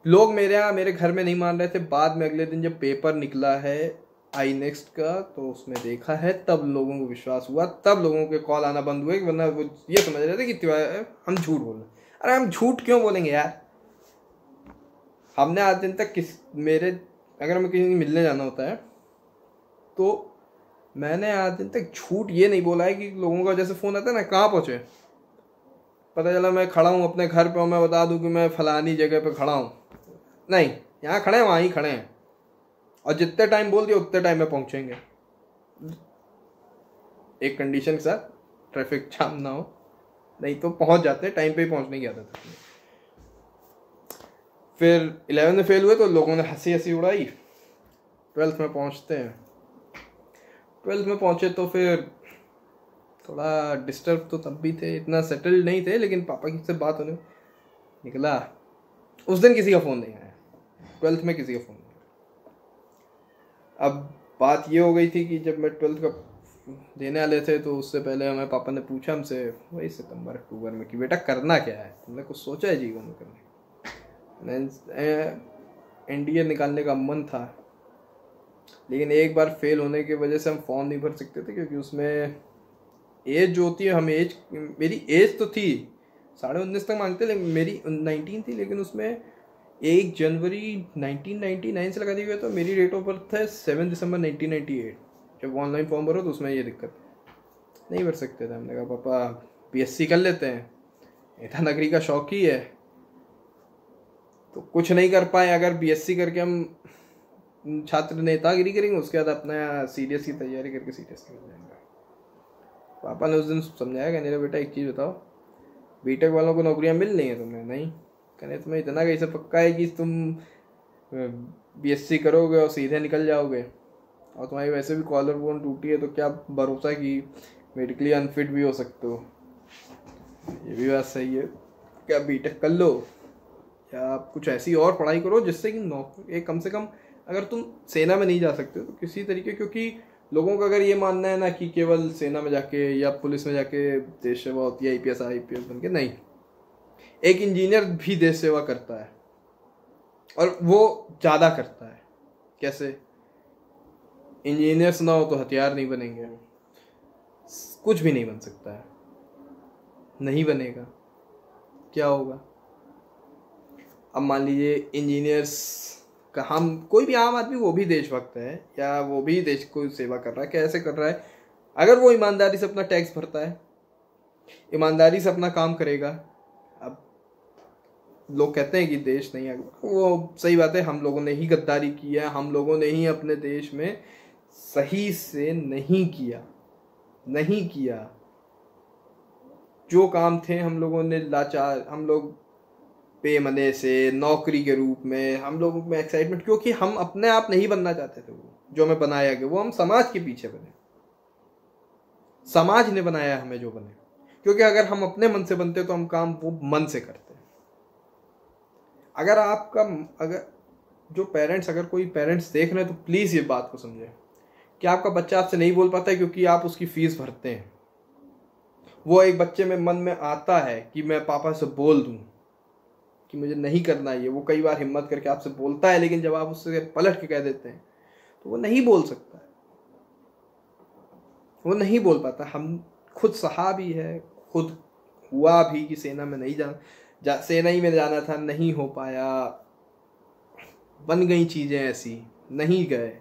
लोग मेरे यहाँ मेरे घर में नहीं मान रहे थे, बाद में अगले दिन जब पेपर निकला है आई नेक्स्ट का तो उसमें देखा है, तब लोगों को विश्वास हुआ, तब लोगों के कॉल आना बंद हुए। वरना वो ये समझ रहे थे कि हम झूठ बोल रहे हैं। अरे हम झूठ क्यों बोलेंगे यार। हमने आज दिन तक अगर हमें किसी से मिलने जाना होता है तो मैंने आज दिन तक झूठ ये नहीं बोला है कि लोगों का जैसे फ़ोन आता है ना, कहाँ पहुँचे, पता चला मैं खड़ा हूँ अपने घर पे और मैं बता दूँ कि मैं फलानी जगह पे खड़ा हूँ। नहीं, यहाँ खड़े हैं, वहाँ ही खड़े हैं, और जितने टाइम बोल दिया उतने टाइम में पहुँचेंगे। एक कंडीशन के साथ, ट्रैफिक जाम ना हो, नहीं तो पहुँच जाते, टाइम पे ही पहुँचने की आदत है। फिर 11th में फेल हुए तो लोगों ने हंसी हंसी उड़ाई। 12th में पहुँचते हैं, 12th में पहुँचे तो फिर थोड़ा डिस्टर्ब तो तब भी थे, इतना सेटल्ड नहीं थे, लेकिन पापा की से बात होने निकला। उस दिन किसी का फ़ोन नहीं आया, 12th में किसी का फ़ोन नहीं आया। अब बात ये हो गई थी कि जब मैं 12th का देने वाले थे तो उससे पहले हमें पापा ने पूछा हमसे वही सितंबर अक्टूबर में कि बेटा करना क्या है, तुमने कुछ सोचा है जीवन में करने। एनडीए निकालने का मन था, लेकिन एक बार फेल होने की वजह से हम फॉर्म नहीं भर सकते थे क्योंकि उसमें एज जो होती है, मेरी एज तो थी 19.5 तक मांगते, लेकिन मेरी 19 थी, लेकिन उसमें 1 जनवरी 1999 से लगा दी गई, तो मेरी डेट ऑफ बर्थ है 7 दिसंबर 1998। जब ऑनलाइन फॉर्म भरो तो उसमें ये दिक्कत नहीं भर सकते थे। हमने कहा पापा बीएससी कर लेते हैं, नेता नगरी का शौक ही है, तो कुछ नहीं कर पाए। अगर बीएससी करके हम छात्र नेतागिरी करेंगे, उसके बाद अपना सीडीएस की तैयारी करके सीडीएस कर जाएंगे। पापा ने उस दिन समझाया, कहने बेटा एक चीज़ बताओ, बीटेक वालों को नौकरियां मिल रही हैं तुम्हें? नहीं। कहने तुम्हें इतना कैसे पक्का है कि तुम बीएससी करोगे और सीधे निकल जाओगे, और तुम्हारी वैसे भी कॉलर बोन टूटी है, तो क्या भरोसा कि मेडिकली अनफिट भी हो सकते हो। ये भी बात सही है, क्या बीटेक कर लो या आप कुछ ऐसी और पढ़ाई करो जिससे कि नौकरी, कम से कम अगर तुम सेना में नहीं जा सकते हो तो किसी तरीके, क्योंकि लोगों का अगर ये मानना है ना कि केवल सेना में जाके या पुलिस में जाके देश सेवा होती है, आईपीएस आईपीएस बन के, नहीं, एक इंजीनियर भी देश सेवा करता है और वो ज़्यादा करता है। कैसे? इंजीनियर्स ना हो तो हथियार नहीं बनेंगे, कुछ भी नहीं बन सकता है, नहीं बनेगा, क्या होगा? अब मान लीजिए इंजीनियर्स का, हम कोई भी आम आदमी, वो भी देशभक्त है या वो भी देश को सेवा कर रहा है, कैसे कर रहा है? अगर वो ईमानदारी से अपना टैक्स भरता है, ईमानदारी से अपना काम करेगा। अब लोग कहते हैं कि देश नहीं है, वो सही बात है, हम लोगों ने ही गद्दारी की है, हम लोगों ने ही अपने देश में सही से नहीं किया जो काम थे। हम लोगों ने लाचार, हम लोग बेमने से नौकरी के रूप में, हम लोगों में एक्साइटमेंट, क्योंकि हम अपने आप नहीं बनना चाहते थे, वो जो हमें बनाया गया वो हम समाज के पीछे बने, समाज ने बनाया हमें जो बने। क्योंकि अगर हम अपने मन से बनते तो हम काम वो मन से करते। अगर जो पेरेंट्स, अगर कोई पेरेंट्स देख रहे हैं तो प्लीज़ ये बात को समझें कि आपका बच्चा आपसे नहीं बोल पाता है क्योंकि आप उसकी फीस भरते हैं। वो एक बच्चे में मन में आता है कि मैं पापा से बोल दूं कि मुझे नहीं करना ये, वो कई बार हिम्मत करके आपसे बोलता है, लेकिन जब आप उससे पलट के कह देते हैं तो वो नहीं बोल सकता है, वो नहीं बोल पाता। हम खुद सहा भी है, खुद हुआ भी कि सेना में नहीं सेना ही में जाना था, नहीं हो पाया, बन गई चीज़ें ऐसी, नहीं गए।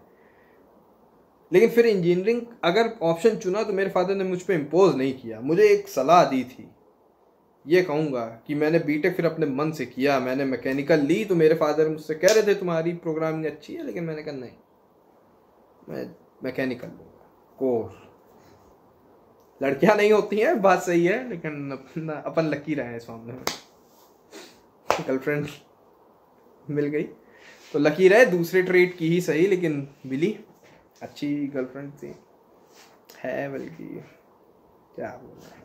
लेकिन फिर इंजीनियरिंग अगर ऑप्शन चुना तो मेरे फादर ने मुझ पर इम्पोज नहीं किया, मुझे एक सलाह दी थी। ये कहूँगा कि मैंने बीटेक फिर अपने मन से किया, मैंने मैकेनिकल ली, तो मेरे फादर मुझसे कह रहे थे तुम्हारी प्रोग्रामिंग अच्छी है, लेकिन मैंने कहा नहीं, मैं मैकेनिकल लूँगा, कोर। लड़कियां नहीं होती हैं, बात सही है, लेकिन अपन लकी रहे हैं इस मामले में। गर्लफ्रेंड मिल गई तो लकी रहे, दूसरे ट्रेट की ही सही लेकिन मिली, अच्छी गर्लफ्रेंड थी, है बल्कि क्या बोलना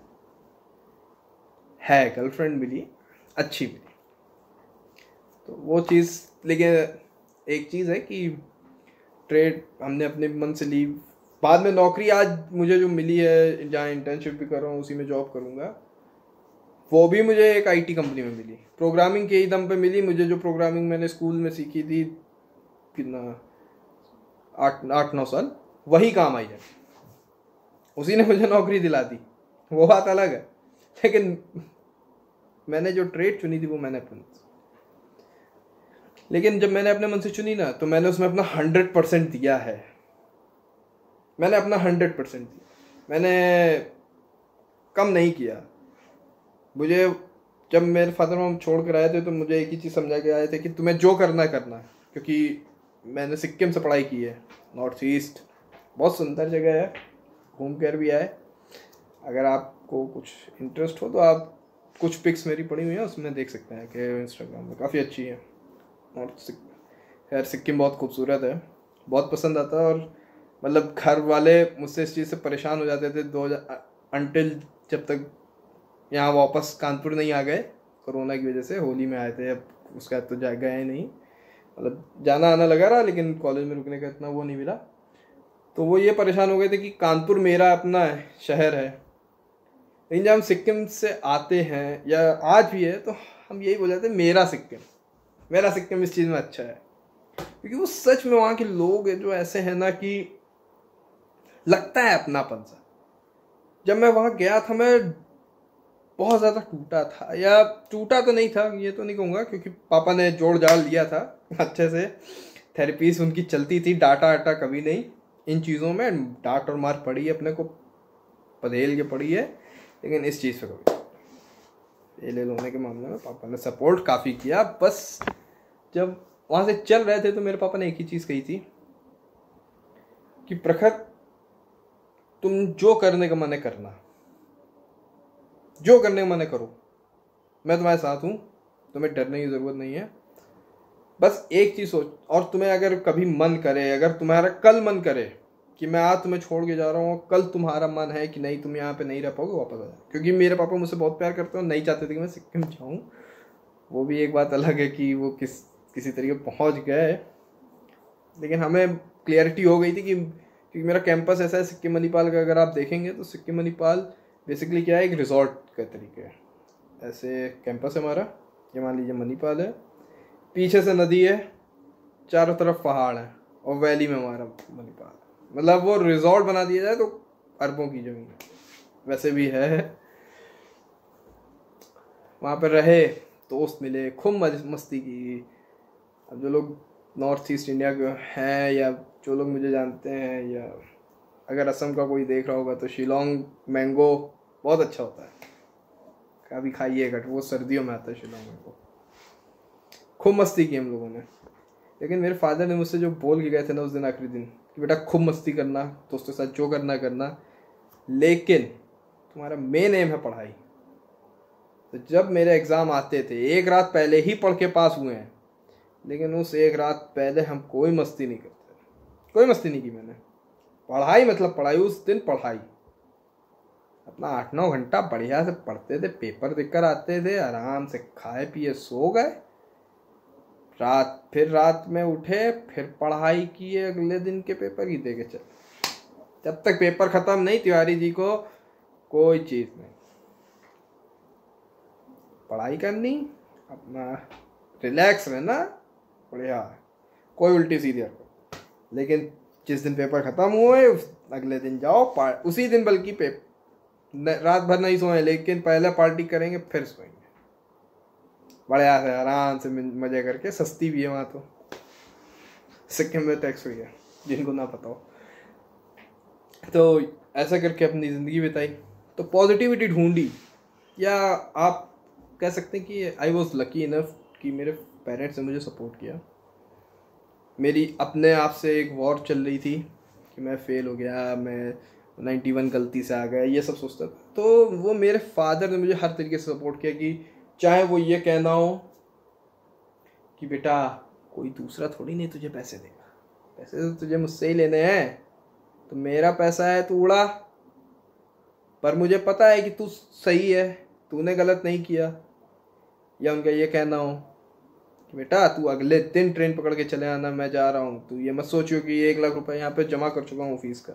है, गर्लफ्रेंड मिली, अच्छी मिली। तो वो चीज़, लेकिन एक चीज़ है कि ट्रेड हमने अपने मन से ली, बाद में नौकरी आज मुझे जो मिली है, जहाँ इंटर्नशिप भी कर रहा हूँ, उसी में जॉब करूँगा, वो भी मुझे एक आईटी कंपनी में मिली, प्रोग्रामिंग के ही दम पे मिली मुझे। जो प्रोग्रामिंग मैंने स्कूल में सीखी थी कितना 8-9 साल, वही काम आई है, उसी ने मुझे नौकरी दिला दी, वो बात अलग है। लेकिन मैंने जो ट्रेड चुनी थी वो मैंने अपने, लेकिन जब मैंने अपने मन से चुनी ना, तो मैंने उसमें अपना 100% दिया है, मैंने अपना 100% दिया, मैंने कम नहीं किया। मुझे जब मेरे फादर मॉम छोड़ कर आए थे तो मुझे एक ही चीज़ समझा के आए थे कि तुम्हें जो करना है करना है, क्योंकि मैंने सिक्किम से पढ़ाई की है, नॉर्थ ईस्ट बहुत सुंदर जगह है, घूम कर भी आए। अगर आपको कुछ इंटरेस्ट हो तो आप कुछ पिक्स मेरी पड़ी हुई हैं उसमें देख सकते हैं कि इंस्टाग्राम में, काफ़ी अच्छी है। खैर सिक्किम बहुत खूबसूरत है, बहुत पसंद आता है। और मतलब घर वाले मुझसे इस चीज़ से परेशान हो जाते थे 2000 अनटिल जब तक यहाँ वापस कानपुर नहीं आ गए, कोरोना की वजह से। होली में आए थे, अब उसके बाद तो गए नहीं, मतलब जाना आना लगा रहा, लेकिन कॉलेज में रुकने का इतना वो नहीं मिला। तो वो ये परेशान हो गए थे कि कानपुर मेरा अपना शहर है, लेकिन जब हम सिक्किम से आते हैं या आज भी है तो हम यही बोल जाते हैं मेरा सिक्किम, मेरा सिक्किम इस चीज़ में अच्छा है, क्योंकि वो सच में वहाँ के लोग जो ऐसे हैं ना कि लगता है अपनापन सा। जब मैं वहाँ गया था मैं बहुत ज़्यादा टूटा था, या टूटा तो नहीं था ये तो नहीं कहूँगा, क्योंकि पापा ने जोड़ जाड़ लिया था अच्छे से, थेरेपीज उनकी चलती थी, डांटा आटा कभी नहीं। इन चीज़ों में डांट और मार पड़ी है, अपने को पधेल के पड़ी है, लेकिन इस चीज़ पे कभी ले होने के मामले में पापा ने सपोर्ट काफ़ी किया। बस जब वहाँ से चल रहे थे तो मेरे पापा ने एक ही चीज़ कही थी कि प्रखर तुम जो करने का मन है करना, जो करने का मन है करो, मैं तुम्हारे साथ हूँ, तुम्हें डरने की ज़रूरत नहीं है। बस एक चीज़ सोच, और तुम्हें अगर कभी मन करे, अगर तुम्हारा कल मन करे कि मैं आज तुम्हें छोड़ के जा रहा हूँ, कल तुम्हारा मन है कि नहीं तुम यहाँ पे नहीं रह पाओगे, वापस आ जाओ। क्योंकि मेरे पापा मुझसे बहुत प्यार करते हैं, नहीं चाहते थे कि मैं सिक्किम जाऊँ। वो भी एक बात अलग है कि वो किसी तरीके पहुँच गए, लेकिन हमें क्लियरिटी हो गई थी कि क्योंकि मेरा कैंपस ऐसा है सिक्किम मणिपाल का, अगर आप देखेंगे तो सिक्किम मणिपाल बेसिकली क्या है, एक रिजॉर्ट का तरीके है। ऐसे कैंपस है हमारा, ये मान लीजिए मणिपाल है, पीछे से नदी है, चारों तरफ पहाड़ है, और वैली में हमारा मणिपाल। मतलब वो रिजॉर्ट बना दिया जाए तो अरबों की जमीन वैसे भी है। वहाँ पर रहे, दोस्त मिले, खूब मस्ती की। अब जो लोग नॉर्थ ईस्ट इंडिया के हैं, या जो लोग मुझे जानते हैं, या अगर असम का कोई देख रहा होगा तो शिलोंग मैंगो बहुत अच्छा होता है, कभी खाइएगा, वो सर्दियों में आता है शिलोंग मैंगो। खूब मस्ती की हम लोगों ने। लेकिन मेरे फादर ने मुझसे जो बोल के गए थे ना उस दिन, आखिरी दिन, कि बेटा खूब मस्ती करना, दोस्तों के साथ जो करना करना, लेकिन तुम्हारा मेन एम है पढ़ाई। तो जब मेरे एग्ज़ाम आते थे, एक रात पहले ही पढ़ के पास हुए हैं, लेकिन उस एक रात पहले हम कोई मस्ती नहीं करते, कोई मस्ती नहीं की मैंने। पढ़ाई मतलब पढ़ाई, उस दिन पढ़ाई, अपना 8-9 घंटा बढ़िया से पढ़ते थे, पेपर देकर आते थे, आराम से खाए पिए सो गए, फिर रात में उठे, फिर पढ़ाई किए, अगले दिन के पेपर ही दे के चले। जब तक पेपर खत्म नहीं, तिवारी जी को कोई चीज़ नहीं, पढ़ाई करनी, अपना रिलैक्स रहना, बढ़िया, कोई उल्टी सीधी हरकत। लेकिन जिस दिन पेपर ख़त्म हुए अगले दिन जाओ, उसी दिन बल्कि रात भर नहीं सोए, लेकिन पहले पार्टी करेंगे फिर सोएंगे, बढ़िया से आराम से मज़े करके। सस्ती भी है वहाँ तो, सिक्किम में टैक्स हुई है जिनको ना पता हो। तो ऐसा करके अपनी ज़िंदगी बिताई, तो पॉजिटिविटी ढूंढी, या आप कह सकते हैं कि आई वॉज लकी इनफ कि मेरे पेरेंट्स ने मुझे सपोर्ट किया। मेरी अपने आप से एक वॉर चल रही थी कि मैं फ़ेल हो गया, मैं 91 गलती से आ गया, ये सब सोचता था। तो वो मेरे फादर ने मुझे हर तरीके से सपोर्ट किया कि चाहे वो ये कहना हो कि बेटा कोई दूसरा थोड़ी नहीं तुझे पैसे देगा, पैसे तो तुझे मुझसे ही लेने हैं, तो मेरा पैसा है तू उड़ा, पर मुझे पता है कि तू सही है, तूने गलत नहीं किया। या उनका ये कहना हो कि बेटा तू अगले दिन ट्रेन पकड़ के चले आना, मैं जा रहा हूँ, तू ये मत सोचियो कि 1 लाख रुपए यहाँ पे जमा कर चुका हूँ फीस का,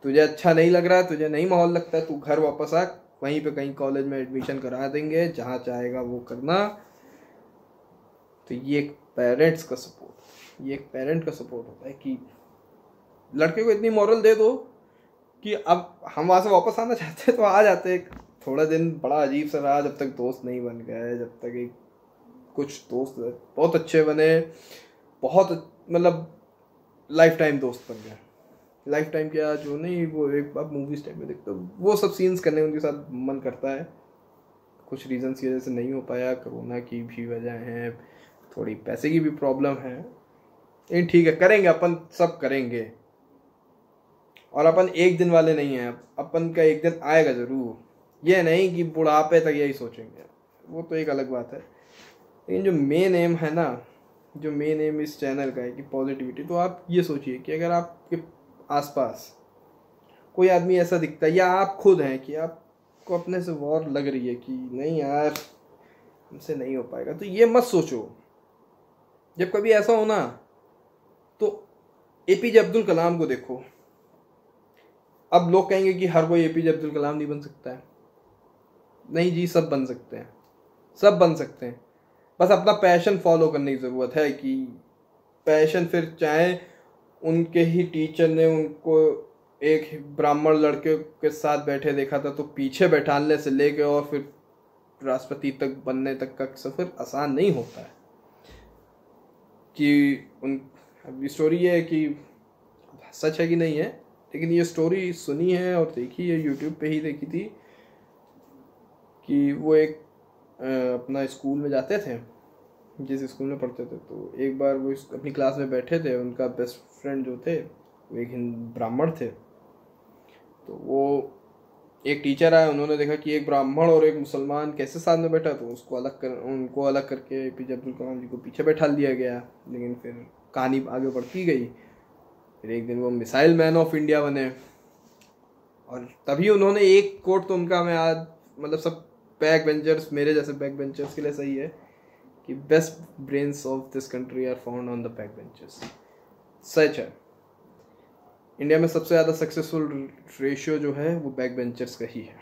तुझे अच्छा नहीं लग रहा है, तुझे नहीं माहौल लगता है, तू घर वापस आ, वहीं पे कहीं कॉलेज में एडमिशन करा देंगे, जहाँ चाहेगा वो करना। तो ये एक पेरेंट्स का सपोर्ट, ये एक पेरेंट का सपोर्ट होता है कि लड़के को इतनी मॉरल दे दो कि अब हम वहाँ से वापस आना चाहते हैं तो आ जाते। थोड़ा दिन बड़ा अजीब सा रहा जब तक दोस्त नहीं बन गए, जब तक एक कुछ दोस्त बहुत अच्छे बने, बहुत मतलब लाइफ टाइम दोस्त बन गए। लाइफ टाइम क्या जो नहीं, वो एक बार मूवीज टाइम में देखते वो सब सीन्स करने उनके साथ मन करता है। कुछ रीजंस की वजह से नहीं हो पाया, कोरोना की भी वजह है, थोड़ी पैसे की भी प्रॉब्लम है, लेकिन ठीक है, करेंगे, अपन सब करेंगे। और अपन एक दिन वाले नहीं हैं, अपन का एक दिन आएगा ज़रूर। ये नहीं कि बुढ़ापे तक यही सोचेंगे, वो तो एक अलग बात है। लेकिन जो मेन एम है ना, जो मेन एम इस चैनल का है कि पॉजिटिविटी, तो आप ये सोचिए कि अगर आपके आसपास कोई आदमी ऐसा दिखता है, या आप खुद हैं कि आपको अपने से वॉर लग रही है कि नहीं यार हमसे नहीं हो पाएगा, तो ये मत सोचो। जब कभी ऐसा हो ना, तो एपीजे अब्दुल कलाम को देखो। अब लोग कहेंगे कि हर कोई एपीजे अब्दुल कलाम नहीं बन सकता है, नहीं जी, सब बन सकते हैं, सब बन सकते हैं। बस अपना पैशन फॉलो करने की ज़रूरत है कि पैशन, फिर चाहे उनके ही टीचर ने उनको एक ब्राह्मण लड़के के साथ बैठे देखा था, तो पीछे बैठाने से लेके और फिर राष्ट्रपति तक बनने तक का सफ़र आसान नहीं होता है। कि अब स्टोरी ये है कि सच है कि नहीं है, लेकिन ये स्टोरी सुनी है और देखी है, यूट्यूब पे ही देखी थी, कि वो एक अपना स्कूल में जाते थे, जिस स्कूल में पढ़ते थे, तो एक बार वो अपनी क्लास में बैठे थे, उनका बेस्ट फ्रेंड जो थे वो एक ब्राह्मण थे। तो वो एक टीचर आए, उन्होंने देखा कि एक ब्राह्मण और एक मुसलमान कैसे साथ में बैठा, तो उनको अलग करके एपीजे अब्दुल कलाम जी को पीछे बैठा दिया गया। लेकिन फिर कहानी आगे बढ़ती गई, फिर एक दिन वो मिसाइल मैन ऑफ इंडिया बने। और तभी उन्होंने एक कोट तो उनका, मैं आज मतलब सब बैक बेंचर्स, मेरे जैसे बैक बेंचर्स के लिए सही है कि best brains of this country are found on the back benchers. सच है, इंडिया में सबसे ज़्यादा सक्सेसफुल रेशियो जो है वो बैक बेंचर्स का ही है।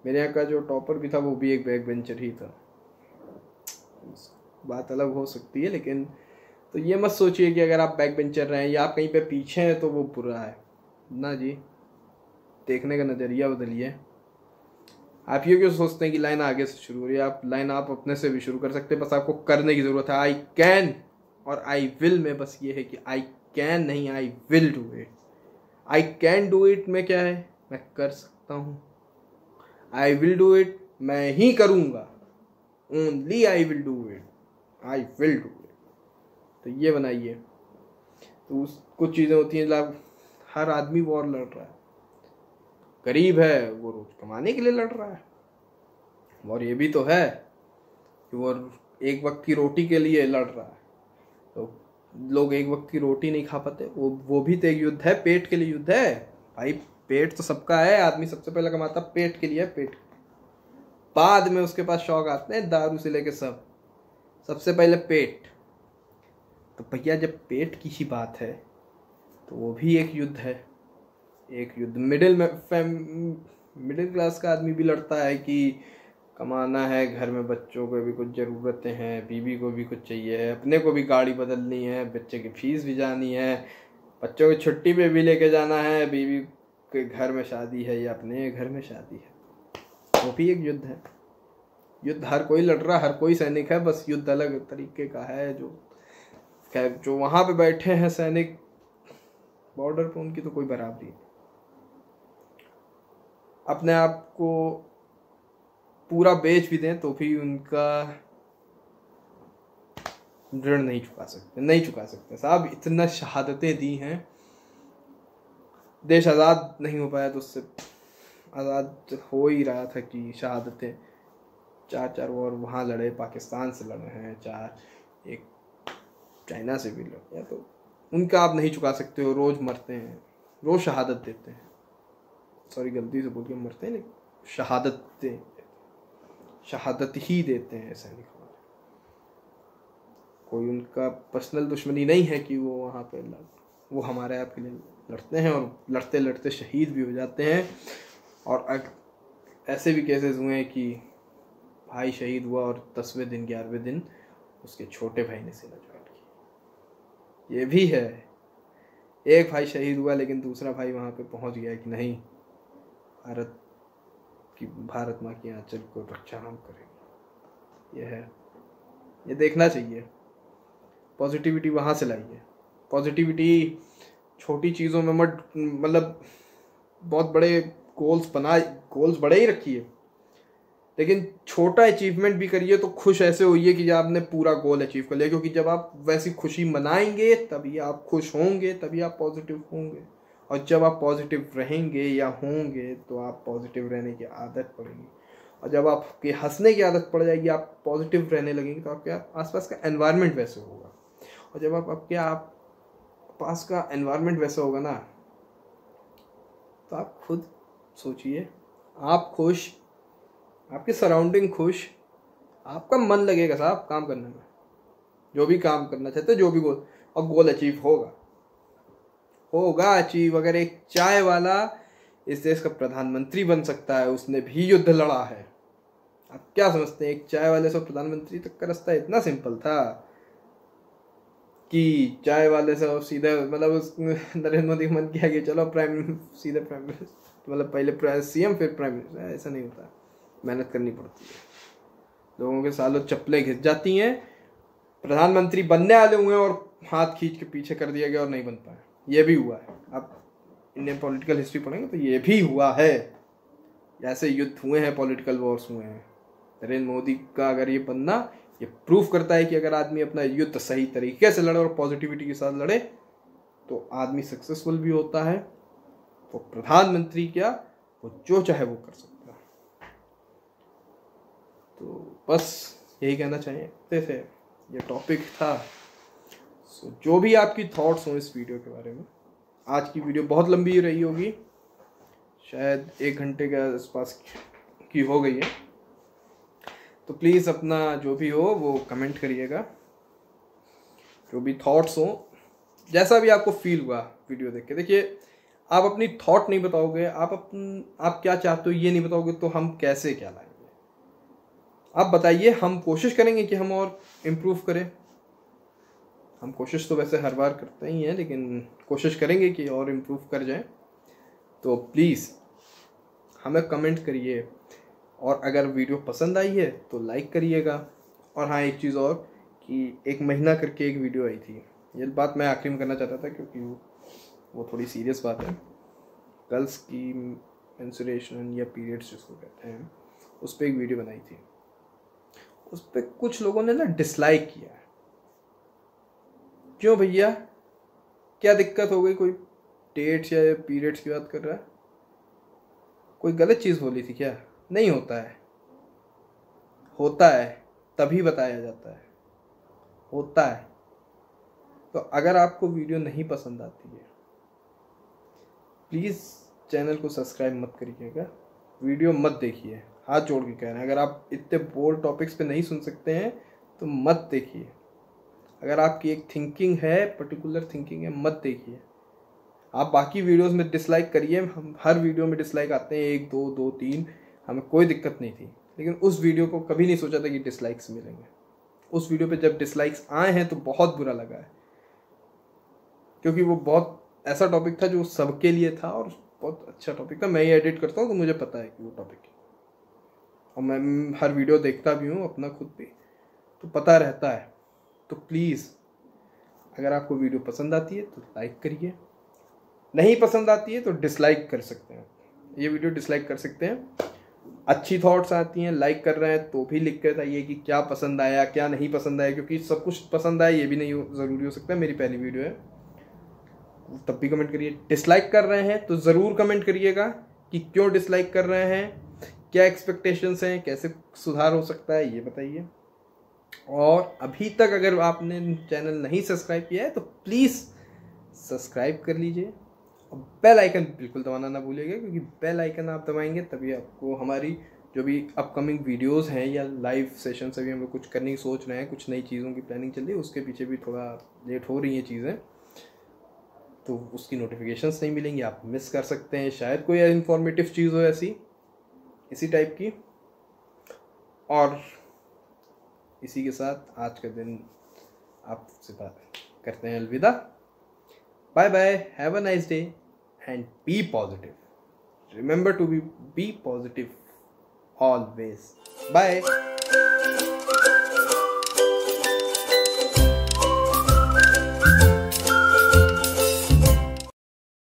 मेरे यहाँ का जो टॉपर भी था वो भी एक बैक बेंचर ही था, बात अलग हो सकती है। लेकिन तो ये मत सोचिए कि अगर आप बैक बेंचर रहे हैं या आप कहीं पे पीछे हैं तो वो बुरा है ना जी। देखने का नज़रिया बदलिए। आप ये क्यों सोचते हैं कि लाइन आगे से शुरू हो रही है? आप लाइन आप अपने से भी शुरू कर सकते हैं, बस आपको करने की ज़रूरत है। आई कैन और आई विल में बस ये है कि आई कैन नहीं, I will do it. I can do it में क्या है, मैं कर सकता हूँ। आई विल डू इट, मैं ही करूँगा, only I will do it, I will do it. तो ये बनाइए। तो कुछ चीज़ें होती हैं, हर आदमी वॉर लड़ रहा है। गरीब है वो रोज कमाने के लिए लड़ रहा है, और ये भी तो है कि वो एक वक्त की रोटी के लिए लड़ रहा है। तो लोग एक वक्त की रोटी नहीं खा पाते, वो भी तो एक युद्ध है, पेट के लिए युद्ध है भाई। पेट तो सबका है, आदमी सबसे पहले कमाता पेट के लिए, पेट बाद में उसके पास शौक आते हैं दारू से लेके सब, सबसे पहले पेट। तो भैया जब पेट की ही बात है तो वो भी एक युद्ध है, एक युद्ध। मिडिल क्लास का आदमी भी लड़ता है कि कमाना है, घर में बच्चों को भी कुछ ज़रूरतें हैं, बीवी को भी कुछ चाहिए, अपने को भी गाड़ी बदलनी है, बच्चे की फीस भी जानी है, बच्चों की छुट्टी पे भी लेके जाना है, बीवी के घर में शादी है या अपने घर में शादी है, वो भी एक युद्ध है। युद्ध हर कोई लड़ रहा है, हर कोई सैनिक है, बस युद्ध अलग तरीके का है। जो वहाँ पे बैठे हैं सैनिक बॉर्डर पे, उनकी तो कोई बराबरी नहीं। अपने आप को पूरा बेच भी दें तो भी उनका ऋण नहीं चुका सकते साहब। इतना शहादतें दी हैं, देश आज़ाद नहीं हो पाया तो उससे आज़ाद हो ही रहा था कि शहादतें 4 वॉर वहाँ लड़े, पाकिस्तान से लड़े हैं 4, एक चाइना से भी लड़े, तो उनका आप नहीं चुका सकते हो। रोज़ मरते हैं, रोज़ शहादत देते हैं, सॉरी गलती से बोल के मरते हैं, लेकिन शहादत ही देते हैं सैनिक हमारे। कोई उनका पर्सनल दुश्मनी नहीं है कि वो वहाँ पे वो हमारे आपके लिए लड़ते हैं और लड़ते लड़ते शहीद भी हो जाते हैं। और ऐसे भी केसेस हुए हैं कि भाई शहीद हुआ और 10वें दिन 11वें दिन उसके छोटे भाई ने सीना जोड़ की। ये भी है, एक भाई शहीद हुआ लेकिन दूसरा भाई वहाँ पे पहुँच गया कि नहीं, भारत माँ की आंचल को रक्षा हम करेंगे। ये है, ये देखना चाहिए। पॉजिटिविटी वहाँ से लाइए। पॉजिटिविटी छोटी चीज़ों में मत, मतलब बहुत बड़े गोल्स बड़े ही रखिए, लेकिन छोटा अचीवमेंट भी करिए तो खुश ऐसे होइए कि आपने पूरा गोल अचीव कर लिया। क्योंकि जब आप वैसी खुशी मनाएंगे तभी आप खुश होंगे, तभी आप पॉजिटिव होंगे। और जब आप पॉजिटिव रहेंगे या होंगे तो आप पॉजिटिव रहने की आदत पड़ेगी। और जब आपके हंसने की आदत पड़ जाएगी, आप पॉजिटिव रहने लगेंगे, तो आपके आसपास का एनवायरनमेंट वैसे होगा। और जब आप पास का एनवायरनमेंट वैसा होगा ना, तो आप खुद सोचिए, आप खुश, आपकी सराउंडिंग खुश, आपका मन लगेगा साहब काम करने में, जो भी काम करना चाहते हो, जो भी गोल, और गोल अचीव होगा अचीव। अगर एक चाय वाला इस देश का प्रधानमंत्री बन सकता है, उसने भी युद्ध लड़ा है। आप क्या समझते हैं, एक चाय वाले से प्रधानमंत्री तक का रास्ता इतना सिंपल था कि चाय वाले से सीधे, मतलब नरेंद्र मोदी का मन किया कि चलो सीधे प्राइम मिनिस्टर, मतलब पहले सीएम फिर प्राइम मिनिस्टर। ऐसा नहीं होता, मेहनत करनी पड़ती है, लोगों के सालों चप्पलें घिस जाती हैं। प्रधानमंत्री बनने वाले हुए और हाथ खींच के पीछे कर दिया गया और नहीं बन पाए, ये भी हुआ है। आप इंडियन पॉलिटिकल हिस्ट्री पढ़ेंगे तो ये भी हुआ है। ऐसे युद्ध हुए हैं, पॉलिटिकल वॉर्स हुए हैं। नरेंद्र मोदी का अगर ये बनना, ये प्रूफ करता है कि अगर आदमी अपना युद्ध सही तरीके से लड़े और पॉजिटिविटी के साथ लड़े तो आदमी सक्सेसफुल भी होता है। वो प्रधानमंत्री क्या, वो जो चाहे वो कर सकता है। तो बस यही कहना चाहते थे, ये टॉपिक था। जो भी आपकी थॉट्स हो इस वीडियो के बारे में, आज की वीडियो बहुत लंबी रही होगी, शायद 1 घंटे के आसपास की हो गई है। तो प्लीज़ अपना जो भी हो वो कमेंट करिएगा, जो भी थॉट्स हो, जैसा भी आपको फील हुआ वीडियो देख के। देखिए, आप अपनी थॉट नहीं बताओगे, आप क्या चाहते हो ये नहीं बताओगे, तो हम कैसे क्या लाएंगे। आप बताइए, हम कोशिश करेंगे कि हम और इम्प्रूव करें। हम कोशिश तो वैसे हर बार करते ही हैं, लेकिन कोशिश करेंगे कि और इम्प्रूव कर जाएं। तो प्लीज़ हमें कमेंट करिए, और अगर वीडियो पसंद आई है तो लाइक करिएगा। और हाँ, एक चीज़ और, कि 1 महीना करके एक वीडियो आई थी, ये बात मैं आखिरी में करना चाहता था क्योंकि वो थोड़ी सीरियस बात है। गर्ल्स की मेंस्ट्रुएशन या पीरियड्स जिसको कहते हैं, उस पर एक वीडियो बनाई थी। उस पर कुछ लोगों ने ना डिसलाइक किया। क्यों भैया, क्या दिक्कत हो गई? कोई डेट्स या पीरियड्स की बात कर रहा है, कोई गलत चीज़ बोली थी क्या? नहीं होता है तभी बताया जाता है, होता है। तो अगर आपको वीडियो नहीं पसंद आती है, प्लीज़ चैनल को सब्सक्राइब मत करिएगा, वीडियो मत देखिए। हाथ जोड़ के कह रहे हैं, अगर आप इतने बोल्ड टॉपिक्स पे नहीं सुन सकते हैं तो मत देखिए। अगर आपकी एक थिंकिंग है, पर्टिकुलर थिंकिंग है, मत देखिए। आप बाकी वीडियोस में डिसलाइक करिए, हम हर वीडियो में डिसलाइक आते हैं, 1 2 2 3, हमें कोई दिक्कत नहीं थी। लेकिन उस वीडियो को कभी नहीं सोचा था कि डिसलाइक्स मिलेंगे। उस वीडियो पे जब डिसलाइक्स आए हैं तो बहुत बुरा लगा है, क्योंकि वो बहुत ऐसा टॉपिक था जो सबके लिए था और बहुत अच्छा टॉपिक था। मैं ही एडिट करता हूँ तो मुझे पता है कि वो टॉपिक है, और मैं हर वीडियो देखता भी हूँ अपना खुद भी, तो पता रहता है। तो प्लीज़, अगर आपको वीडियो पसंद आती है तो लाइक करिए, नहीं पसंद आती है तो डिसलाइक कर सकते हैं। ये वीडियो डिसलाइक कर सकते हैं। अच्छी थॉट्स आती हैं, लाइक कर रहे हैं तो भी लिख कर बताइए कि क्या पसंद आया, क्या नहीं पसंद आया, क्योंकि सब कुछ पसंद आया ये भी नहीं ज़रूरी हो सकता। मेरी पहली वीडियो है, तब भी कमेंट करिए। डिसलाइक कर रहे हैं तो ज़रूर कमेंट करिएगा कि क्यों डिसलाइक कर रहे हैं, क्या एक्सपेक्टेशंस हैं, कैसे सुधार हो सकता है, ये बताइए। और अभी तक अगर आपने चैनल नहीं सब्सक्राइब किया है तो प्लीज़ सब्सक्राइब कर लीजिए और बेल आइकन बिल्कुल दबाना ना भूलिएगा, क्योंकि बेल आइकन आप दबाएंगे तभी आपको हमारी जो भी अपकमिंग वीडियोस हैं या लाइव सेशन, अभी हम लोग कुछ करने की सोच रहे हैं, कुछ नई चीज़ों की प्लानिंग चल रही है, उसके पीछे भी थोड़ा लेट हो रही हैं चीज़ें, तो उसकी नोटिफिकेशंस नहीं मिलेंगी, आप मिस कर सकते हैं। शायद कोई इन्फॉर्मेटिव चीज़ हो ऐसी इसी टाइप की। और इसी के साथ आज का दिन आपसे बात करते हैं, अलविदा, bye bye, have a nice day and be positive, remember to be positive always, bye.